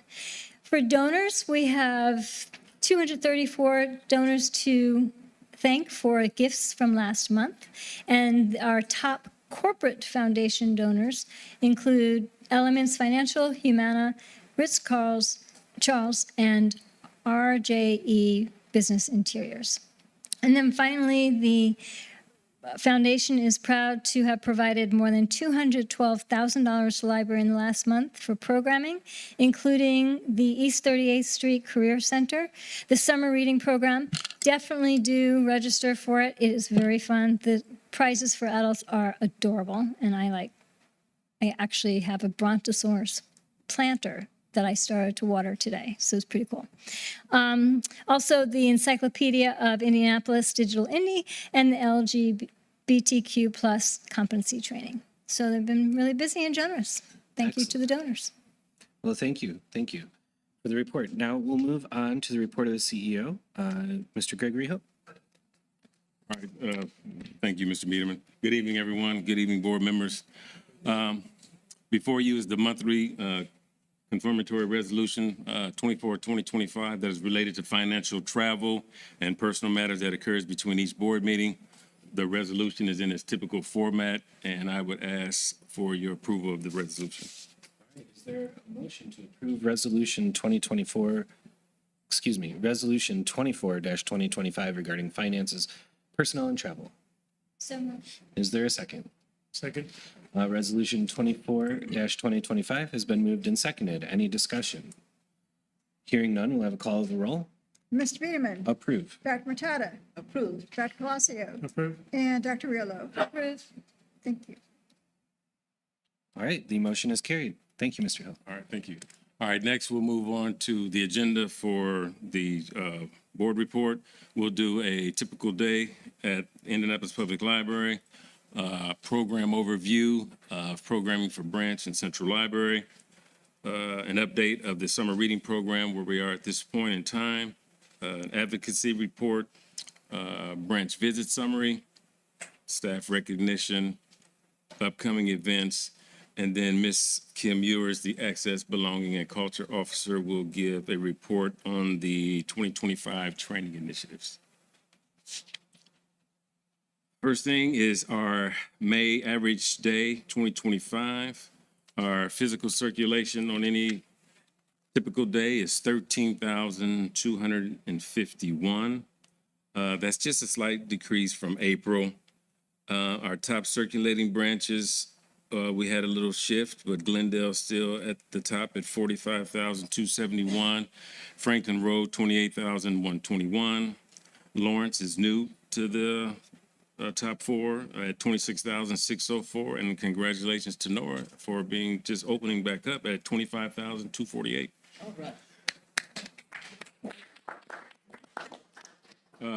For donors, we have 234 donors to thank for gifts from last month. And our top corporate foundation donors include Elements Financial, Humana, Ritz-Carlton, and RJE Business Interiors. And then finally, the foundation is proud to have provided more than $212,000 to the library in the last month for programming, including the East 38th Street Career Center, the summer reading program. Definitely do register for it. It is very fun. The prizes for adults are adorable, and I actually have a brontosaurus planter that I started to water today, so it's pretty cool. Also, the Encyclopedia of Indianapolis Digital Indy and the LGBTQ plus competency training. So they've been really busy and generous. Thank you to the donors. Well, thank you. Thank you for the report. Now we'll move on to the report of the CEO, Mr. Gregory Hill. All right. Thank you, Mr. Biederman. Good evening, everyone. Good evening, board members. Before you is the monthly confirmatory resolution 24-2025 that is related to financial travel and personal matters that occurs between each board meeting. The resolution is in its typical format, and I would ask for your approval of the resolution. Is there a motion to approve Resolution 24-2025 regarding finances, personnel, and travel? So moved. Is there a second? Second. Resolution 24-2025 has been moved and seconded. Any discussion? Hearing none, we'll have a call of the roll. Mr. Biederman. Approve. Dr. Matata. Approved. Dr. Palacio. Approve. And Dr. Riolo. Approve. Thank you. All right, the motion is carried. Thank you, Mr. Hill. All right, thank you. All right, next we'll move on to the agenda for the board report. We'll do a typical day at Indianapolis Public Library, program overview of programming for Branch and Central Library, an update of the summer reading program where we are at this point in time, an advocacy report, branch visit summary, staff recognition, upcoming events, and then Ms. Kim Ewers, the Access, Belonging, and Culture Officer, will give a report on the 2025 training initiatives. First thing is our May average day 2025. Our physical circulation on any typical day is 13,251. That's just a slight decrease from April. Our top circulating branches, we had a little shift, but Glendale still at the top at 45,271. Franklin Road, 28,121. Lawrence is new to the top four at 26,604. And congratulations to Nora for being just opening back up at 25,248. All right.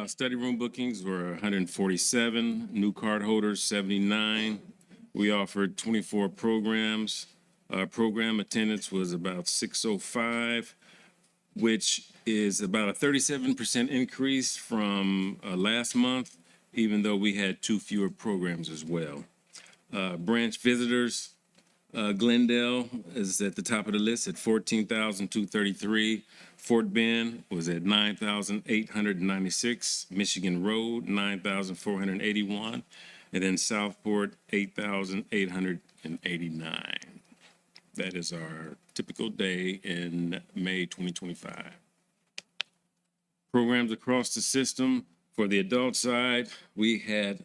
Study room bookings were 147, new card holders 79. We offered 24 programs. Program attendance was about 605, which is about a 37% increase from last month, even though we had 2 fewer programs as well. Branch visitors, Glendale is at the top of the list at 14,233. Fort Bend was at 9,896. Michigan Road, 9,481. And then Southport, 8,889. That is our typical day in May 2025. Programs across the system. For the adult side, we had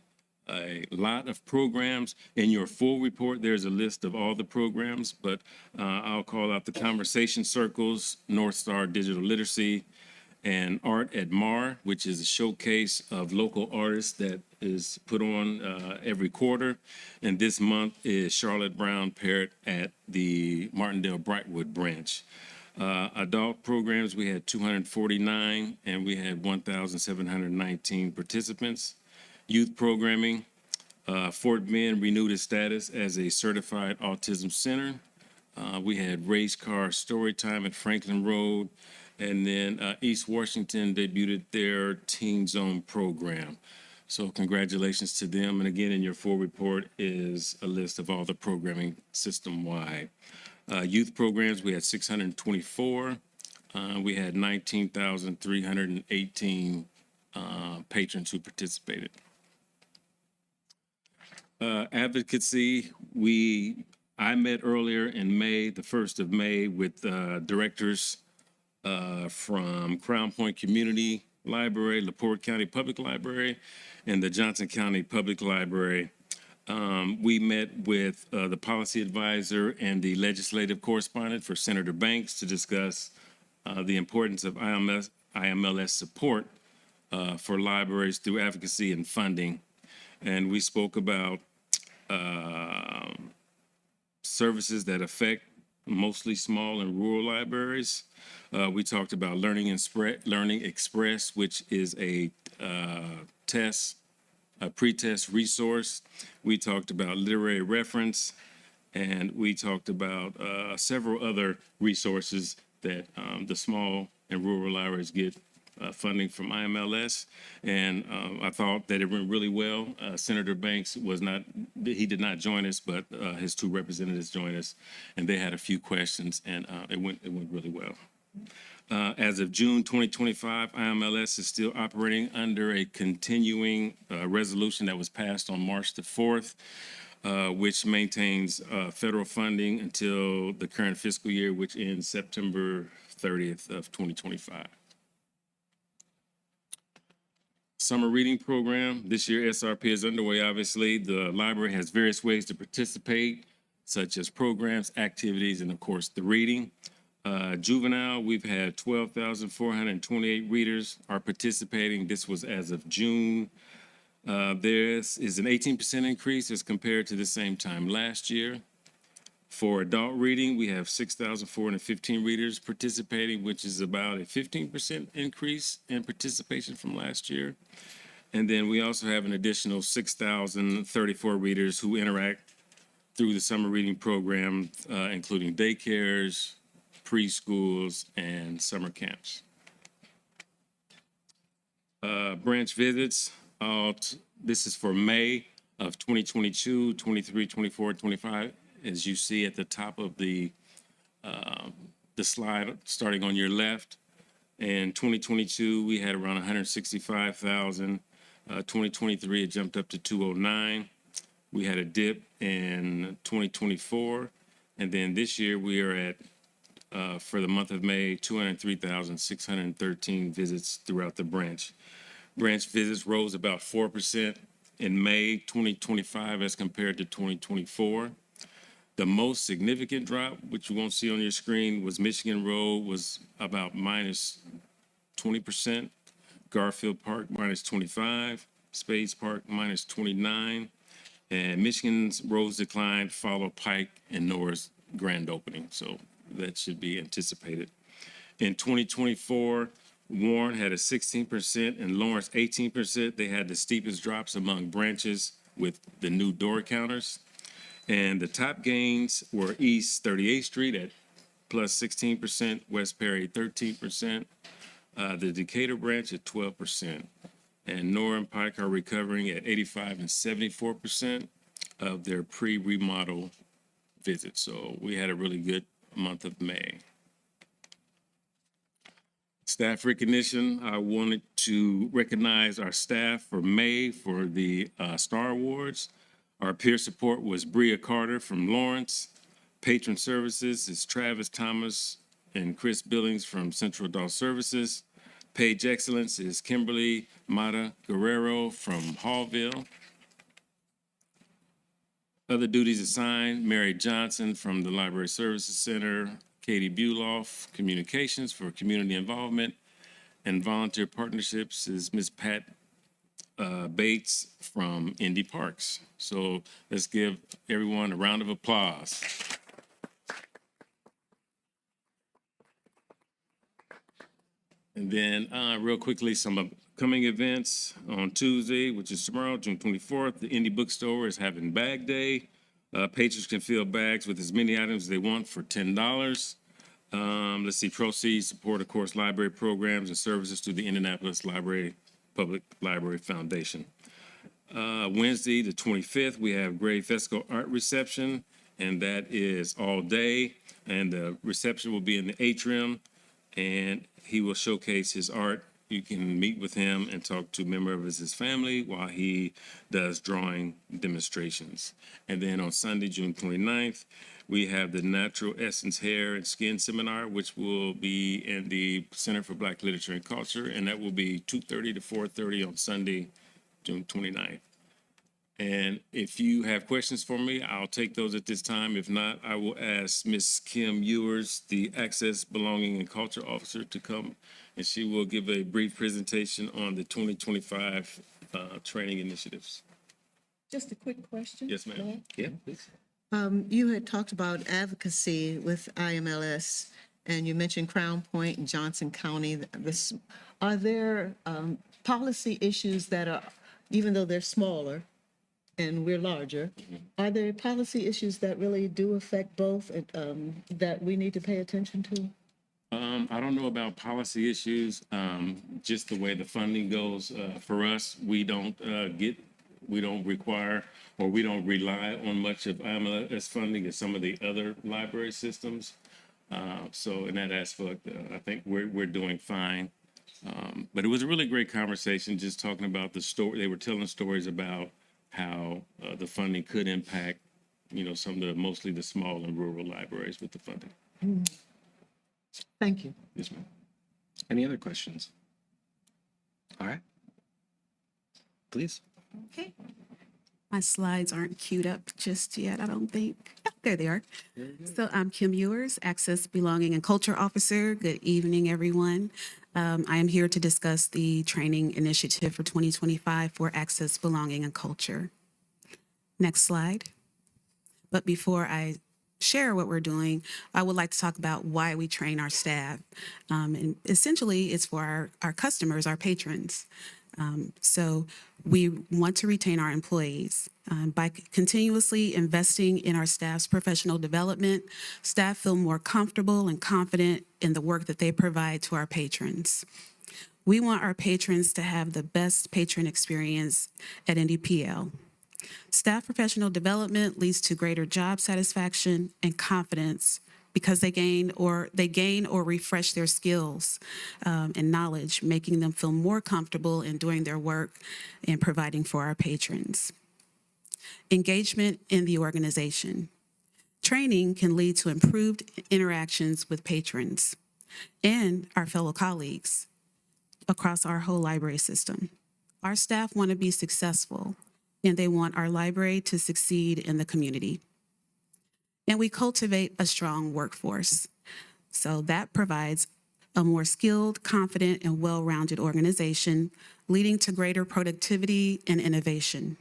a lot of programs. In your full report, there's a list of all the programs, but I'll call out the conversation circles, North Star Digital Literacy, and Art at Mar, which is a showcase of local artists that is put on every quarter. And this month is Charlotte Brown Parrott at the Martindale Brightwood branch. Adult programs, we had 249, and we had 1,719 participants. Youth programming, Fort Bend renewed its status as a certified autism center. We had race car story time at Franklin Road, and then East Washington debuted their Teen Zone program. So congratulations to them. And again, in your full report is a list of all the programming system-wide. Youth programs, we had 624. We had 19,318 patrons who participated. Advocacy, I met earlier in May, the 1st of May, with directors from Crown Point Community Library, LaPorte County Public Library, and the Johnson County Public Library. We met with the policy advisor and the legislative correspondent for Senator Banks to discuss the importance of IMLS support for libraries through advocacy and funding. And we spoke about services that affect mostly small and rural libraries. We talked about Learning Express, which is a pre-test resource. We talked about literary reference, and we talked about several other resources that the small and rural libraries get funding from IMLS. And I thought that it went really well. Senator Banks he did not join us, but his 2 representatives joined us, and they had a few questions, and it went really well. As of June 2025, IMLS is still operating under a continuing resolution that was passed on March the 4th, which maintains federal funding until the current fiscal year, which ends September 30th of 2025. Summer reading program. This year, SRP is underway, obviously. The library has various ways to participate, such as programs, activities, and of course, the reading. Juvenile, we've had 12,428 readers are participating. This was as of June. This is an 18% increase as compared to the same time last year. For adult reading, we have 6,415 readers participating, which is about a 15% increase in participation from last year. And then we also have an additional 6,034 readers who interact through the summer reading program, including daycares, preschools, and summer camps. Branch visits, this is for May of 2022, 23, 24, 25. As you see at the top of the slide, starting on your left. In 2022, we had around 165,000. 2023, it jumped up to 209. We had a dip in 2024. And then this year, we are at, for the month of May, 203,613 visits throughout the branch. Branch visits rose about 4% in May 2025 as compared to 2024. The most significant drop, which you won't see on your screen, was Michigan Road was about minus 20%, Garfield Park minus 25, Spades Park minus 29, and Michigan's roads declined, followed Pike and Norris grand opening. So that should be anticipated. In 2024, Warren had a 16% and Lawrence 18%. They had the steepest drops among branches with the new door counters. And the top gains were East 38th Street at plus 16%, West Perry 13%, the Decatur branch at 12%, and Nora and Pike are recovering at 85 and 74% of their pre-remodel visits. So we had a really good month of May. Staff recognition, I wanted to recognize our staff for May for the Star Awards. Our peer support was Bria Carter from Lawrence. Patron services is Travis Thomas and Chris Billings from Central Adult Services. Page excellence is Kimberly Mata Guerrero from Hallville. Other duties assigned, Mary Johnson from the Library Services Center, Katie Buloff, Communications for Community Involvement, and Volunteer Partnerships is Ms. Pat Bates from Indy Parks. So let's give everyone a round of applause. And then real quickly, some upcoming events on Tuesday, which is tomorrow, June 24th, the Indy Bookstore is having Bag Day. Patrons can fill bags with as many items as they want for $10. Let's see, Trustees support, of course, library programs and services through the Indianapolis Public Library Foundation. Wednesday, the 25th, we have Gray Fesco Art Reception, and that is all day. And the reception will be in the atrium, and he will showcase his art. You can meet with him and talk to a member of his family while he does drawing demonstrations. And then on Sunday, June 29th, we have the Natural Essence Hair and Skin Seminar, which will be in the Center for Black Literature and Culture, and that will be 2:30 to 4:30 on Sunday, June 29th. And if you have questions for me, I'll take those at this time. If not, I will ask Ms. Kim Ewers, the Access, Belonging, and Culture Officer, to come, and she will give a brief presentation on the 2025 training initiatives. Just a quick question. Yes, ma'am. Yeah, please. You had talked about advocacy with IMLS, and you mentioned Crown Point and Johnson County. Are there policy issues that are, even though they're smaller and we're larger, are there policy issues that really do affect both that we need to pay attention to? I don't know about policy issues, just the way the funding goes. For us, we don't require or we don't rely on much of IMLS funding as some of the other library systems. So in that aspect, I think we're doing fine. But it was a really great conversation, just talking about the story. They were telling stories about how the funding could impact, some of the mostly the small and rural libraries with the funding. Thank you. Yes, ma'am. Any other questions? All right. Please. Okay. My slides aren't queued up just yet, I don't think. Oh, there they are. So I'm Kim Ewers, Access, Belonging, and Culture Officer. Good evening, everyone. I am here to discuss the training initiative for 2025 for Access, Belonging, and Culture. Next slide. But before I share what we're doing, I would like to talk about why we train our staff. And essentially, it's for our customers, our patrons. So we want to retain our employees. By continuously investing in our staff's professional development, staff feel more comfortable and confident in the work that they provide to our patrons. We want our patrons to have the best patron experience at NDPL. Staff professional development leads to greater job satisfaction and confidence because they gain or refresh their skills and knowledge, making them feel more comfortable in doing their work and providing for our patrons. Engagement in the organization. Training can lead to improved interactions with patrons and our fellow colleagues across our whole library system. Our staff want to be successful, and they want our library to succeed in the community. And we cultivate a strong workforce. So that provides a more skilled, confident, and well-rounded organization, leading to greater productivity and innovation.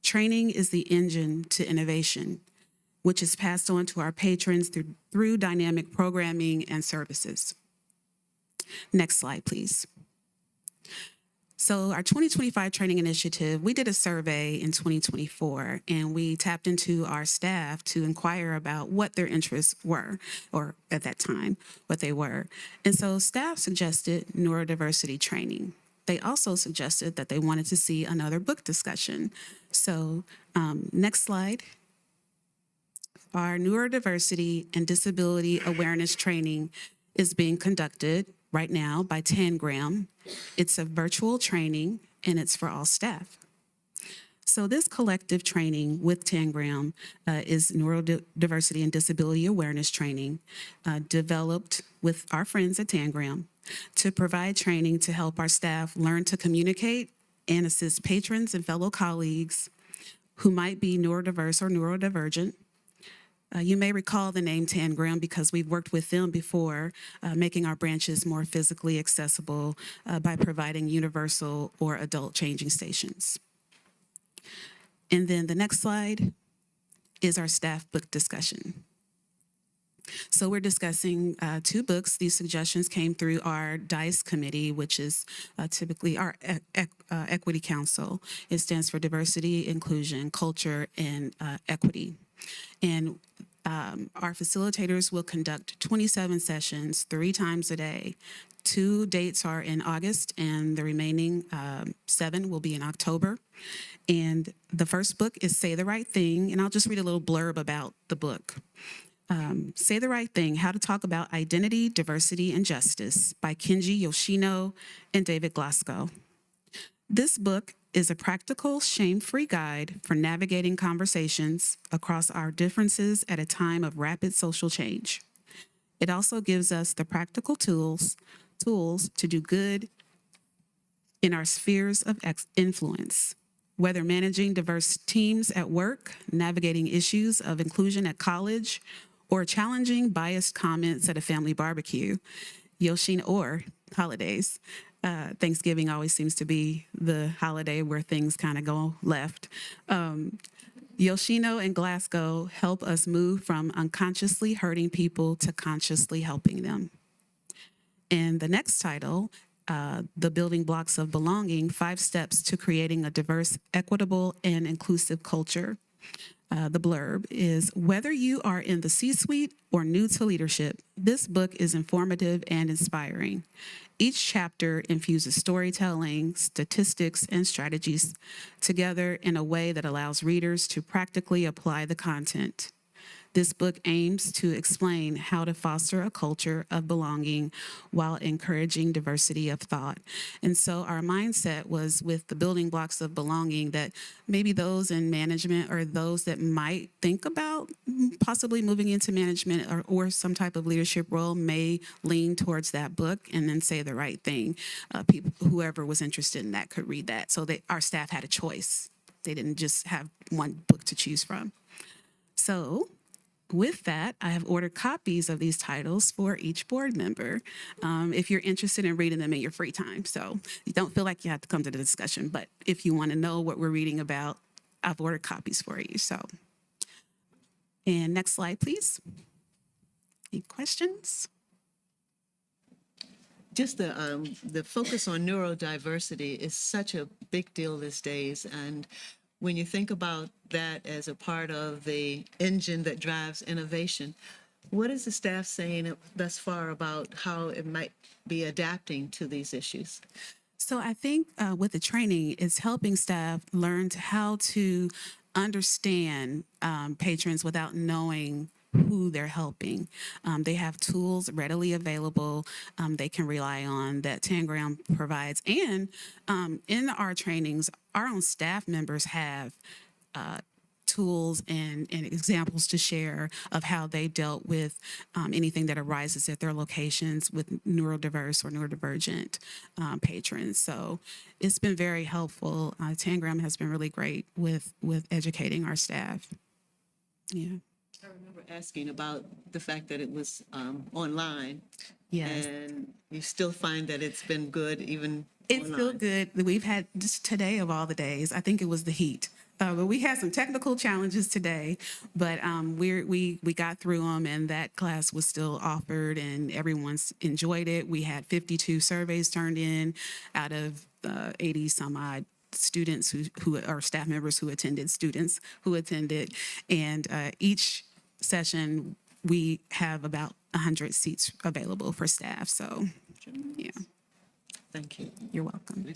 Training is the engine to innovation, which is passed on to our patrons through dynamic programming and services. Next slide, please. So our 2025 training initiative, we did a survey in 2024, and we tapped into our staff to inquire about what their interests were, or at that time, what they were. And so staff suggested neurodiversity training. They also suggested that they wanted to see another book discussion. So next slide. Our neurodiversity and disability awareness training is being conducted right now by Tangram. It's a virtual training, and it's for all staff. So this collective training with Tangram is neurodiversity and disability awareness training developed with our friends at Tangram to provide training to help our staff learn to communicate and assist patrons and fellow colleagues who might be neurodiverse or neurodivergent. You may recall the name Tangram because we've worked with them before, making our branches more physically accessible by providing universal or adult changing stations. And then the next slide is our staff book discussion. So we're discussing 2 books. These suggestions came through our DICE committee, which is typically our Equity Council. It stands for Diversity, Inclusion, Culture, and Equity. And our facilitators will conduct 27 sessions 3 times a day. 2 dates are in August, and the remaining 7 will be in October. And the first book is Say the Right Thing, and I'll just read a little blurb about the book. Say the Right Thing, How to Talk About Identity, Diversity, and Justice by Kenji Yoshino and David Glasgow. This book is a practical, shame-free guide for navigating conversations across our differences at a time of rapid social change. It also gives us the practical tools to do good in our spheres of influence, whether managing diverse teams at work, navigating issues of inclusion at college, or challenging biased comments at a family barbecue, Yoshino, or holidays. Thanksgiving always seems to be the holiday where things kind of go left. Yoshino and Glasgow help us move from unconsciously hurting people to consciously helping them. And the next title, The Building Blocks of Belonging, 5 Steps to Creating a Diverse, Equitable, and Inclusive Culture. The blurb is, whether you are in the C-suite or new to leadership, this book is informative and inspiring. Each chapter infuses storytelling, statistics, and strategies together in a way that allows readers to practically apply the content. This book aims to explain how to foster a culture of belonging while encouraging diversity of thought. And so our mindset was with the building blocks of belonging that maybe those in management or those that might think about possibly moving into management or some type of leadership role may lean towards that book and then say the right thing. People, whoever was interested in that could read that. So our staff had a choice. They didn't just have one book to choose from. So with that, I have ordered copies of these titles for each board member if you're interested in reading them in your free time. So you don't feel like you have to come to the discussion, but if you want to know what we're reading about, I've ordered copies for you. So, and next slide, please. Any questions? Just the focus on neurodiversity is such a big deal these days. And when you think about that as a part of the engine that drives innovation, what is the staff saying thus far about how it might be adapting to these issues? So I think with the training, it's helping staff learn how to understand patrons without knowing who they're helping. They have tools readily available they can rely on that Tangram provides. And in our trainings, our own staff members have tools and examples to share of how they dealt with anything that arises at their locations with neurodiverse or neurodivergent patrons. So it's been very helpful. Tangram has been really great with educating our staff. Yeah. I remember asking about the fact that it was online. Yes. And you still find that it's been good even It's online. still good. We've had just today of all the days. I think it was the heat. But we had some technical challenges today, but we got through them, and that class was still offered, and everyone's enjoyed it. We had 52 surveys turned in out of 80 some odd students who are staff members who attended, students who attended, and each session we have about 100 seats available for staff. So, yeah. Thank you. You're welcome.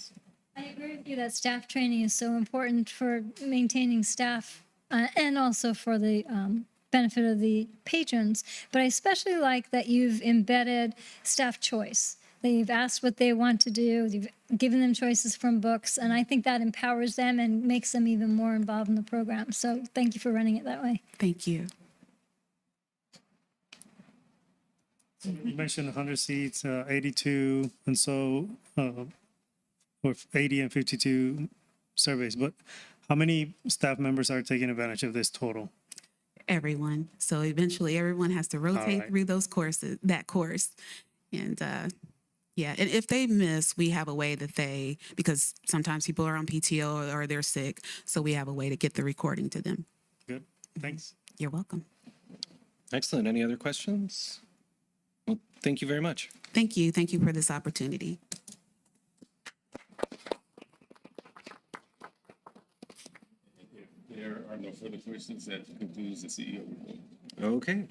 I agree with you that staff training is so important for maintaining staff and also for the benefit of the patrons. But I especially like that you've embedded staff choice, that you've asked what they want to do, you've given them choices from books, and I think that empowers them and makes them even more involved in the program. So thank you for running it that way. Thank you. You mentioned 100 seats, 82, and so, or 80 and 52 surveys, but how many staff members are taking advantage of this total? Everyone. So eventually everyone has to rotate right. through those courses, that course. And yeah, and if they miss, we have a way that because sometimes people are on PTO or they're sick, so we have a way to get the recording to them. Good, thanks. You're welcome. Excellent. Any other questions? Well, thank you very much. Thank you. Thank you for this opportunity. There are no further questions. That concludes the CEO report. Okay.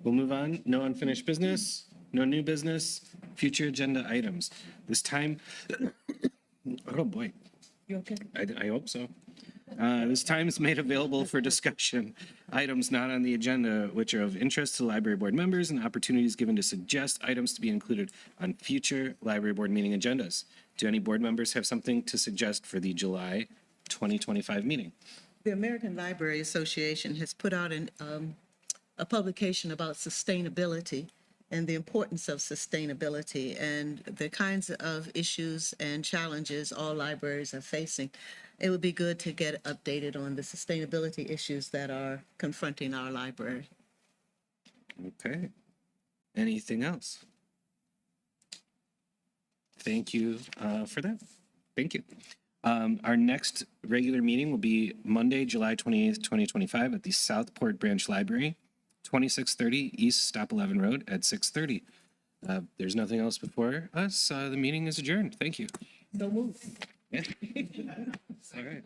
We'll move on. No unfinished business, no new business, future agenda items. This time, oh boy. You okay? I hope so. This time is made available for discussion. Items not on the agenda, which are of interest to library board members, and opportunities given to suggest items to be included on future library board meeting agendas. Do any board members have something to suggest for the July 2025 meeting? The American Library Association has put out a publication about sustainability and the importance of sustainability and the kinds of issues and challenges all libraries are facing. It would be good to get updated on the sustainability issues that are confronting our library. Okay. Anything else? Thank you for that. Thank you. Our next regular meeting will be Monday, July 28th, 2025 at the Southport Branch Library, 2630 East Stop 11 Road at 6:30. There's nothing else before us. The meeting is adjourned. Thank you. So move. Yeah. All right.